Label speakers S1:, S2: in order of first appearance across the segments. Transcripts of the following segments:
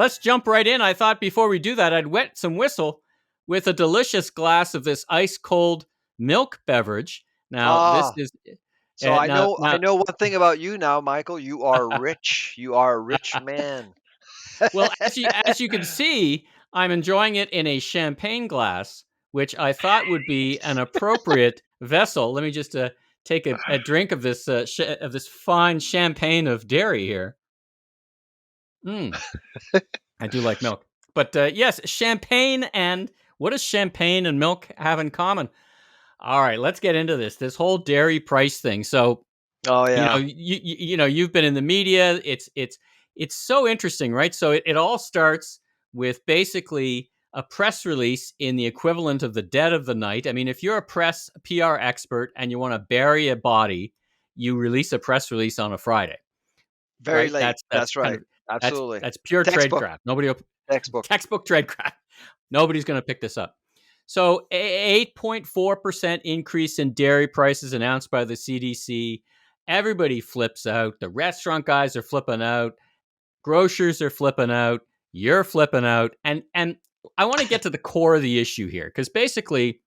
S1: let's jump right in. I thought before we do that, I'd wet some whistle with a delicious glass of this ice cold milk beverage. Now, this
S2: Ah,
S1: is
S2: so I
S1: now
S2: know I
S1: now.
S2: know one thing about you now, Michael. You are rich. You are a rich man.
S1: Well, as you can see, I'm enjoying it in a champagne glass, which I thought would be an appropriate vessel. Let me just take a drink of this of this fine champagne of dairy here. Mm, I do like milk, but yes, champagne and what does champagne and milk have in common? All right, let's get into this whole dairy price thing. So
S2: Oh yeah.
S1: you've been in the media. It's so interesting, right? So it all starts with basically a press release in the equivalent of the dead of the night. I mean, if you're a press PR expert and you want to bury a body, you release a press release on a Friday,
S2: Very
S1: right?
S2: late.
S1: That's
S2: That's
S1: kind
S2: right.
S1: of
S2: Absolutely.
S1: that's pure
S2: Textbook.
S1: tradecraft. Nobody
S2: Textbook.
S1: textbook tradecraft. Nobody's going to pick this up. So, 8.4% increase in dairy prices announced by the CDC. Everybody flips out. The restaurant guys are flipping out. Grocers are flipping out. You're flipping out. And I want to get to the core of the issue here because basically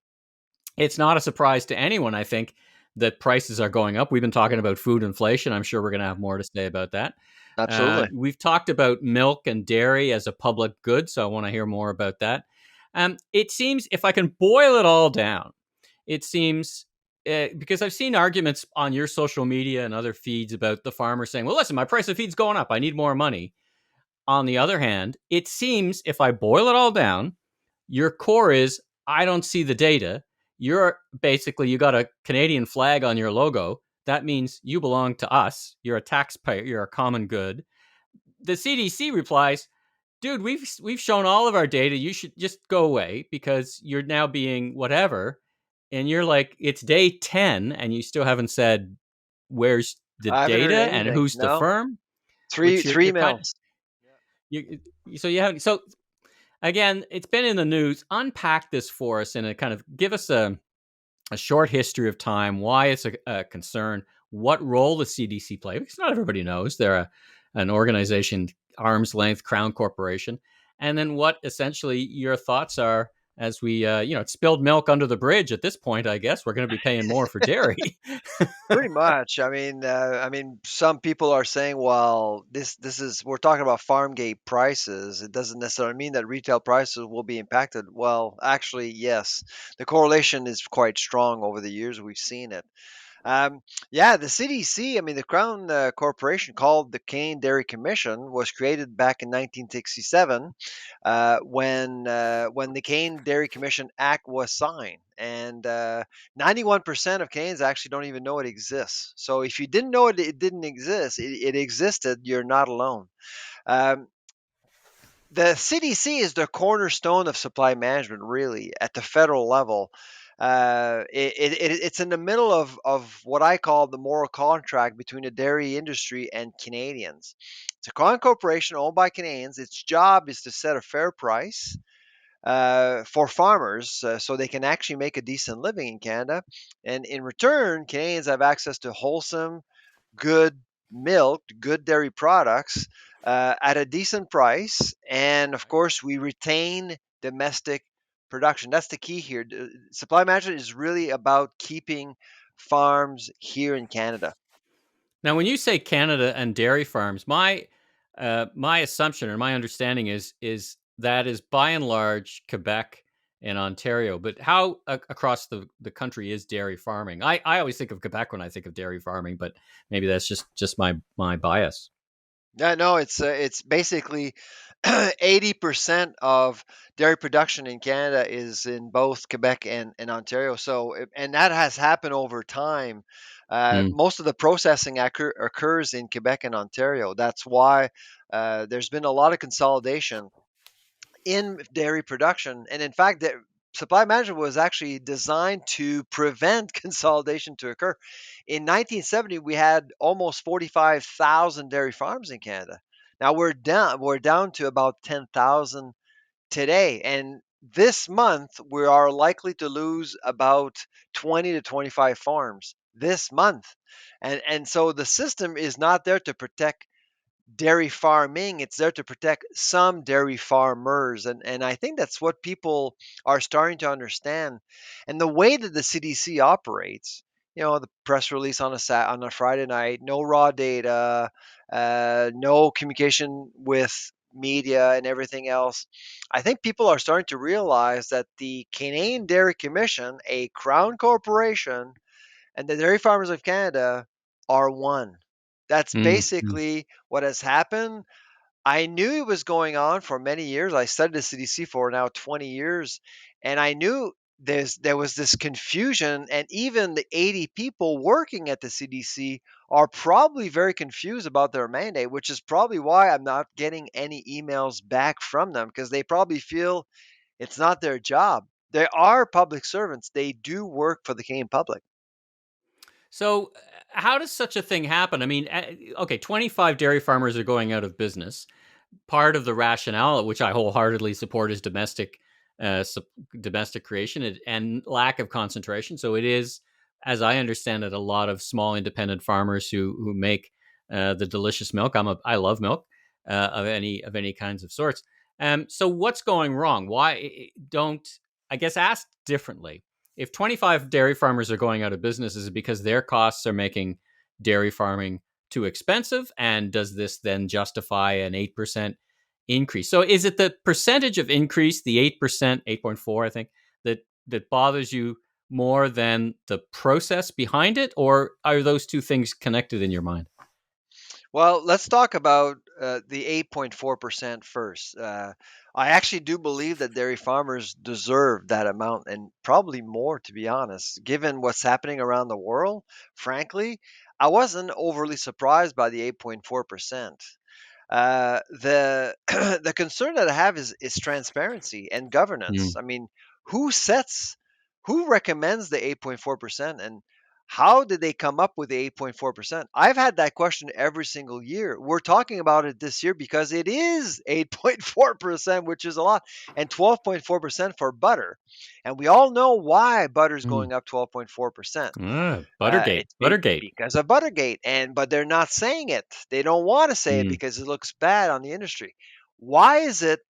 S1: it's not a surprise to anyone, I think, that prices are going up. We've been talking about food inflation. I'm sure we're going to have more to say about that.
S2: Absolutely.
S1: We've talked about milk and dairy as a public good, so I want to hear more about that. It seems, if I can boil it all down, it seems because I've seen arguments on your social media and other feeds about the farmer saying, well, listen, my price of feed's going up. I need more money. On the other hand, it seems if I boil it all down, your core is I don't see the data. You're basically, you got a Canadian flag on your logo. That means you belong to us. You're a taxpayer. You're a common good. The CDC replies, dude, we've shown all of our data. You should just go away because you're now being whatever. And you're like, it's day 10 and you still haven't said where's the
S2: I haven't heard
S1: data and
S2: anything.
S1: who's the
S2: No.
S1: firm,
S2: Three
S1: which
S2: three
S1: you're kind of,
S2: emails.
S1: you, so you haven't, so again, it's been in the news. Unpack this for us and kind of give us a short history of time, why it's a concern, what role the CDC play, because not everybody knows. They're an organization, arm's length, Crown Corporation. And then what essentially your thoughts are as we, it's spilled milk under the bridge at this point, I guess. We're going to be paying more for dairy.
S2: Pretty much. I mean, some people are saying, well, this is we're talking about farm gate prices. It doesn't necessarily mean that retail prices will be impacted. Well, actually, yes, the correlation is quite strong over the years. We've seen it. Um, yeah, the CDC, I mean, the Crown Corporation called the Canadian Dairy Commission was created back in 1967 when the Canadian Dairy Commission Act was signed. And 91% of Canadians actually don't even know it exists. So if you didn't know it didn't exist, it existed, you're not alone. Um, the CDC is the cornerstone of supply management, really, at the federal level. It's in the middle of what I call the moral contract between the dairy industry and Canadians. It's a corporation owned by Canadians. Its job is to set a fair price for farmers so they can actually make a decent living in Canada. And in return, Canadians have access to wholesome, good milk, good dairy products at a decent price. And of course, we retain domestic production. That's the key here. Supply management is really about keeping farms here in Canada.
S1: Now, when you say Canada and dairy farms, my assumption or my understanding is that is by and large Quebec and Ontario. But how across the country is dairy farming? I always think of Quebec when I think of dairy farming, but maybe that's just my bias.
S2: Yeah, no, it's basically 80% of dairy production in Canada is in both Quebec and Ontario. So, and that has happened over time.
S1: Mm.
S2: Most of the processing occurs in Quebec and Ontario. That's why there's been a lot of consolidation in dairy production. And in fact, the supply management was actually designed to prevent consolidation to occur. In 1970, we had almost 45,000 dairy farms in Canada. Now we're down to about 10,000 today. And this month, we are likely to lose about 20 to 25 farms this month. And so the system is not there to protect dairy farming. It's there to protect some dairy farmers. And I think that's what people are starting to understand. And the way that the CDC operates, the press release on on a Friday night, no raw data, no communication with media and everything else. I think people are starting to realize that the Canadian Dairy Commission, a crown corporation, and the Dairy Farmers of Canada are one. That's
S1: Mm, mm.
S2: basically what has happened. I knew it was going on for many years. I studied the CDC for now 20 years, and I knew there was this confusion, and even the 80 people working at the CDC are probably very confused about their mandate, which is probably why I'm not getting any emails back from them, because they probably feel it's not their job. They are public servants. They do work for the Canadian public.
S1: So, how does such a thing happen? I mean, okay, 25 dairy farmers are going out of business. Part of the rationale, which I wholeheartedly support, is uh, domestic creation and lack of concentration. So it is, as I understand it, a lot of small independent farmers who make the delicious milk. I love milk of any kinds of sorts. So what's going wrong? Why don't I guess asked differently? If 25 dairy farmers are going out of business, is it because their costs are making dairy farming too expensive? And does this then justify an 8% increase? So is it the percentage of increase, the 8%, 8.4, I think, that bothers you more than the process behind it? Or are those two things connected in your mind?
S2: Well, let's talk about the 8.4% first. I actually do believe that dairy farmers deserve that amount and probably more, to be honest. Given what's happening around the world, frankly, I wasn't overly surprised by the 8.4%. The the concern that I have is transparency and governance.
S1: Mm.
S2: I mean, who sets, who recommends the 8.4%, and how did they come up with the 8.4%? I've had that question every single year. We're talking about it this year because it is 8.4%, which is a lot, and 12.4% for butter. And we all know why butter is
S1: Mm.
S2: going up 12.4%.
S1: Buttergate,
S2: It's
S1: Buttergate.
S2: because of Buttergate, and but they're not saying it. They don't want to say it
S1: Mm.
S2: because it looks bad on the industry. Why is it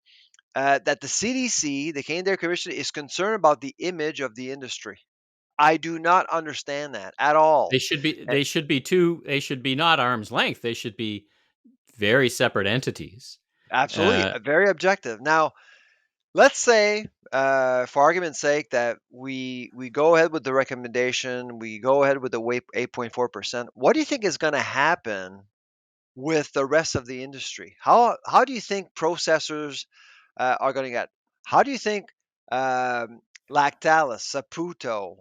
S2: that the CDC, the Canadian Dairy Commission, is concerned about the image of the industry? I do not understand that at all. Uh,
S1: They should be not arm's length. They should be very separate entities.
S2: Absolutely,
S1: Uh,
S2: very objective. Now, let's say, for argument's sake, that we go ahead with the recommendation, we go ahead with the 8.4%. What do you think is going to happen with the rest of the industry? How do you think processors are going to get? How do you think um, Lactalis, Saputo,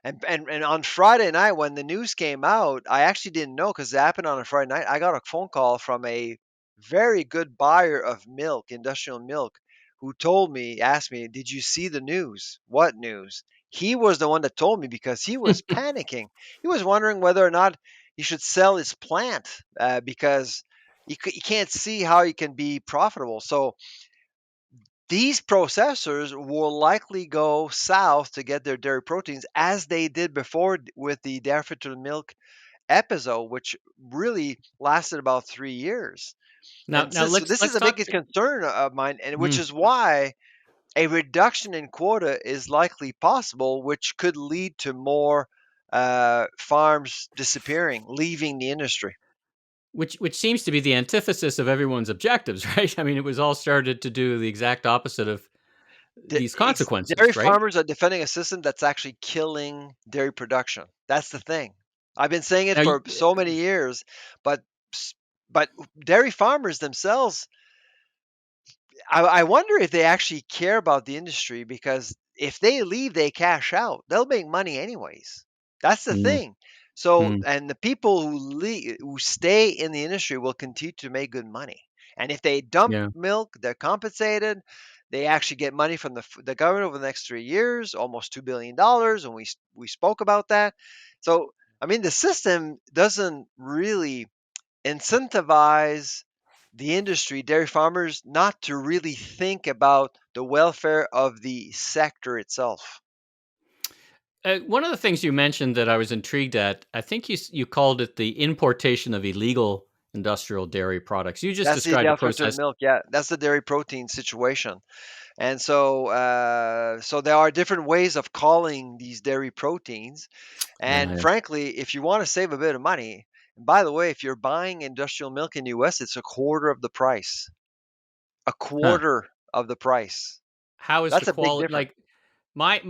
S2: and on Friday night when the news came out, I actually didn't know because it happened on a Friday night. I got a phone call from a very good buyer of milk, industrial milk, who told me, asked me, "Did you see the news? What news?" He was the one that told me because he was panicking. He was wondering whether or not he should sell his plant because he can't see how he can be profitable. So these processors will likely go south to get their dairy proteins as they did before with the dairy filtered milk episode, which really lasted about 3 years. And
S1: now
S2: so this is
S1: let's
S2: the
S1: talk.
S2: biggest concern of mine, and which
S1: Mm.
S2: is why a reduction in quota is likely possible, which could lead to more farms disappearing, leaving the industry.
S1: Which seems to be the antithesis of everyone's objectives, right? I mean, it was all started to do the exact opposite of these
S2: Dairy
S1: consequences, right?
S2: farmers are defending a system that's actually killing dairy production. That's the thing. I've been saying it
S1: Now,
S2: for so many years, but s- but dairy farmers themselves, I wonder if they actually care about the industry, because if they leave, they cash out. They'll make money anyways. That's the
S1: mm,
S2: thing. So,
S1: mm,
S2: and the people who stay in the industry will continue to make good money. And if they dump
S1: yeah.
S2: milk, they're compensated. They actually get money from the government over the next 3 years, almost $2 billion, and we spoke about that. So, I mean, the system doesn't really incentivize the industry, dairy farmers, not to really think about the welfare of the sector itself.
S1: One of the things you mentioned that I was intrigued at, I think you called it the importation of illegal industrial dairy products. You just
S2: That's the
S1: described a
S2: adulterated
S1: process.
S2: milk. Yeah, that's the dairy protein situation. And so there are different ways of calling these dairy proteins. And
S1: Yeah.
S2: frankly, if you want to save a bit of money, and by the way, if you're buying industrial milk in the US, it's a quarter of the price. A
S1: Huh.
S2: quarter of the price.
S1: How is the
S2: That's a big
S1: quality?
S2: difference.
S1: Like my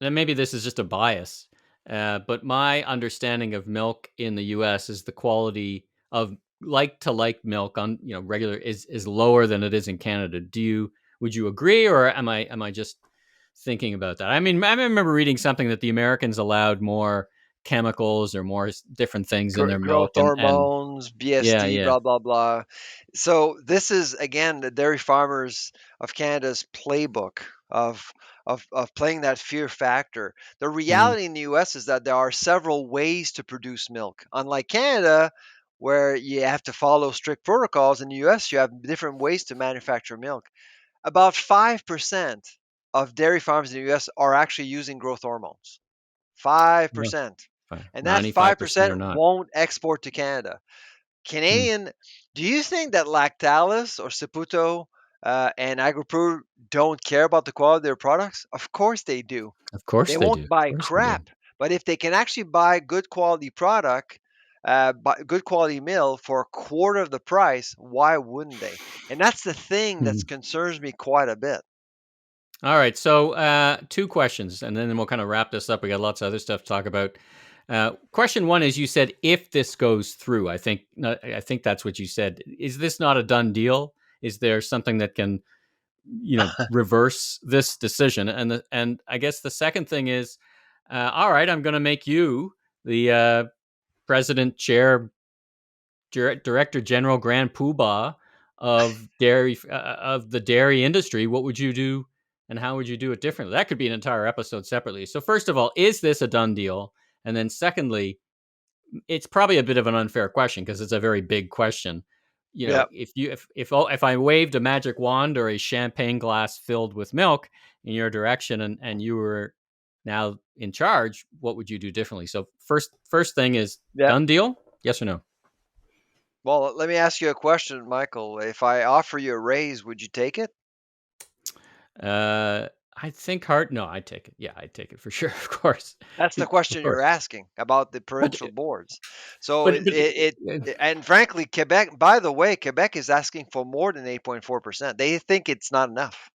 S1: and maybe this is just a bias, but my understanding of milk in the U.S. is the quality of like to like milk on regular is lower than it is in Canada. Would you agree, or am I just thinking about that? I mean, I remember reading something that the Americans allowed more chemicals or more different things in their
S2: Growth
S1: milk, and
S2: hormones,
S1: yeah,
S2: BST,
S1: yeah,
S2: blah blah blah. So this is again the dairy farmers of Canada's playbook of of playing that fear factor. The
S1: mm,
S2: reality in the US is that there are several ways to produce milk. Unlike Canada, where you have to follow strict protocols, in the US you have different ways to manufacture milk. About 5% of dairy farms in the US are actually using growth hormones.
S1: yeah,
S2: 5%. And that
S1: 95% are
S2: 5%
S1: not.
S2: won't export to Canada.
S1: Hmm.
S2: Canadian, do you think that Lactalis or Saputo and AgriPro don't care about the quality of their products? Of course they do.
S1: Of
S2: They
S1: course they do.
S2: won't
S1: Of
S2: buy
S1: course they do.
S2: crap. But if they can actually buy good quality product, good quality mill for a quarter of the price, why wouldn't they? And that's the thing that
S1: Hmm.
S2: concerns me quite a bit.
S1: All right. So, two questions, and then we'll kind of wrap this up. We got lots of other stuff to talk about. Question one is: you said if this goes through. I think that's what you said. Is this not a done deal? Is there something that can, reverse this decision? And I guess the second thing is, all right, I'm going to make you the president, chair, director general, grand poobah of the dairy industry. What would you do, and how would you do it differently? That could be an entire episode separately. So first of all, is this a done deal? And then secondly, it's probably a bit of an unfair question because it's a very big question.
S2: Yeah.
S1: If I waved a magic wand or a champagne glass filled with milk in your direction, and you were now in charge, what would you do differently? So first thing is,
S2: Yeah.
S1: done deal? Yes or no?
S2: Well, let me ask you a question, Michael. If I offer you a raise, would you take it?
S1: I think hard. No, I'd take it. Yeah, I'd take it for sure. Of course,
S2: That's the
S1: of
S2: question
S1: course.
S2: you're asking about the
S1: But
S2: provincial boards. So
S1: but
S2: and frankly, Quebec, by the way, Quebec is asking for more than 8.4%. They think it's not enough.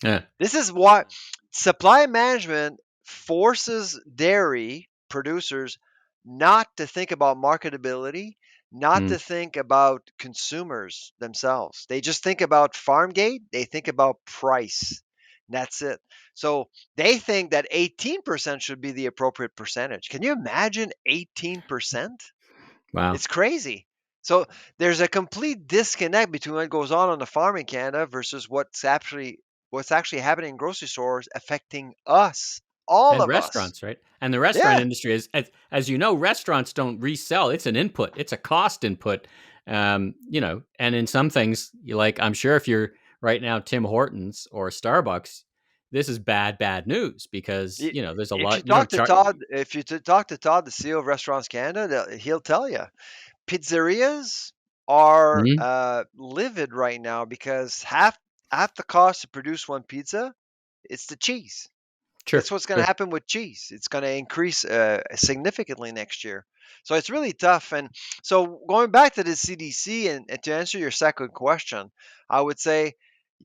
S1: yeah.
S2: This is what supply management forces dairy producers not to think about marketability, not
S1: Mm,
S2: to think about consumers themselves. They just think about farm gate, they think about price. That's it. So they think that 18% should be the appropriate percentage. Can you imagine 18%?
S1: wow.
S2: It's crazy. So there's a complete disconnect between what goes on the farm in Canada versus what's actually happening in grocery stores affecting us, all
S1: And
S2: of us.
S1: restaurants, right? And the restaurant
S2: Yeah.
S1: industry is, as you know, restaurants don't resell. It's an input. It's a cost input. And in some things, I'm sure if you're right now Tim Hortons or Starbucks, this is bad news because
S2: Y-
S1: there's a
S2: If you
S1: lot you don't
S2: talk to
S1: charge.
S2: Todd, if you talk to Todd, the CEO of Restaurants Canada, he'll tell you pizzerias are
S1: Mhm.
S2: livid right now because half the cost to produce one pizza, it's the cheese.
S1: Sure,
S2: That's what's going to
S1: sure.
S2: happen with cheese. It's going to increase significantly next year. So it's really tough. And so going back to the CDC and to answer your second question, I would say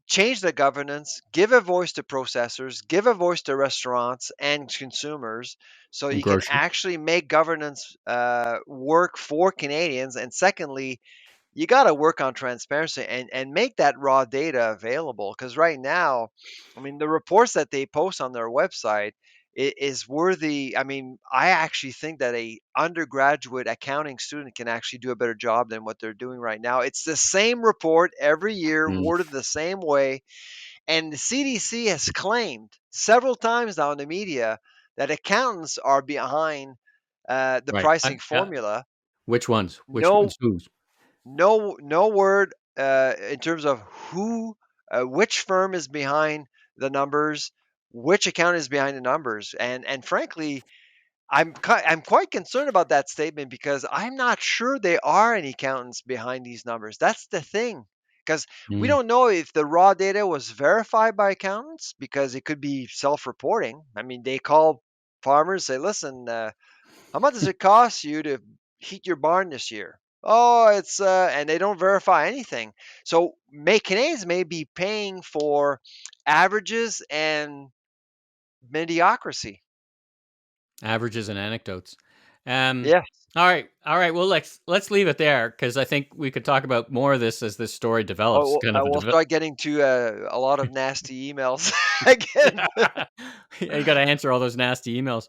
S2: change the governance, give a voice to processors, give a voice to restaurants and consumers so
S1: And
S2: you can
S1: grocery.
S2: actually make governance work for Canadians. And secondly, you got to work on transparency and make that raw data available because right now, I mean, the reports that they post on their website is worthy. I mean, I actually think that a undergraduate accounting student can actually do a better job than what they're doing right now. It's the same report every year,
S1: Mm,
S2: worded the same way, and the CDC has claimed several times now in the media that accountants are behind the
S1: right.
S2: pricing formula.
S1: Which ones? Which
S2: No
S1: ones? Who's?
S2: no word in terms of which firm is behind the numbers, which account is behind the numbers, and frankly, I'm quite concerned about that statement because I'm not sure there are any accountants behind these numbers. That's the thing. Because we
S1: Mm.
S2: don't know if the raw data was verified by accountants because it could be self-reporting. I mean, they call farmers, say, listen, how much does it cost you to heat your barn this year? Oh, it's and they don't verify anything. So Canadians may be paying for averages and mediocrity.
S1: Averages and anecdotes. Um,
S2: Yes.
S1: all right. Well, let's leave it there because I think we could talk about more of this as this story
S2: Oh,
S1: develops. Kind
S2: I
S1: of a
S2: will start getting to a lot of nasty emails again.
S1: you got to answer all those nasty emails.